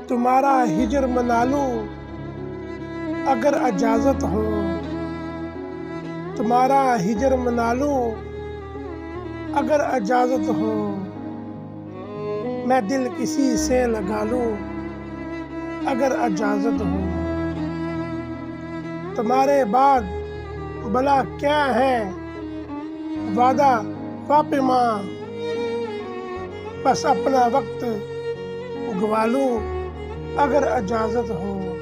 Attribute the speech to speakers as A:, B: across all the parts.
A: तुम्हारा हिजर मना लूं अगर इजाजत हो, तुम्हारा हिजर मना लूं अगर इजाजत हो। मैं दिल किसी से लगा लूं अगर इजाजत हो। तुम्हारे बाद भला क्या है वादा फातिमा, बस अपना वक्त गवा लूं अगर इजाजत हो।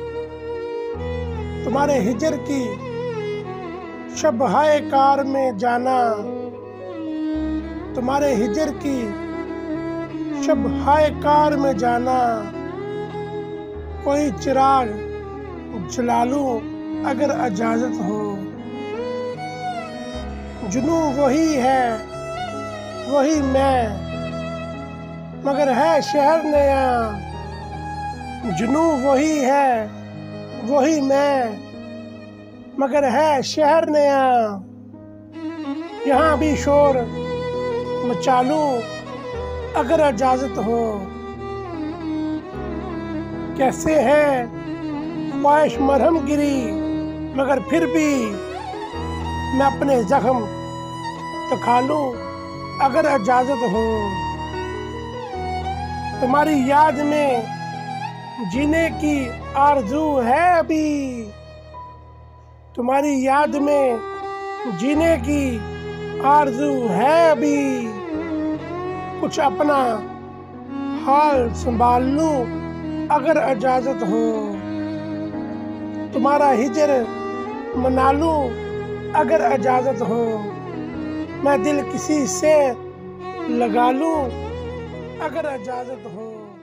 A: तुम्हारे हिजर की शब-हाय कार में जाना, तुम्हारे हिजर की शब-हाय कार में जाना, कोई चिराग जला लूं अगर इजाजत हो। जुनूं वही है वही मैं, मगर है शहर नया। जुनूं वही है वही मैं, मगर है शहर नया। यहाँ भी शोर मचा लूं अगर इजाजत हो। कैसे है ख्वाहिश मरहम गिरी, मगर फिर भी मैं अपने जख्म तो खा लूं अगर इजाजत हो। तुम्हारी याद में जीने की आरज़ू है अभी, तुम्हारी याद में जीने की आरज़ू है अभी। कुछ अपना हाल संभाल लूं अगर इजाजत हो। तुम्हारा हिजर मना लूं अगर इजाजत हो। मैं दिल किसी से लगा लूं अगर इजाजत हो।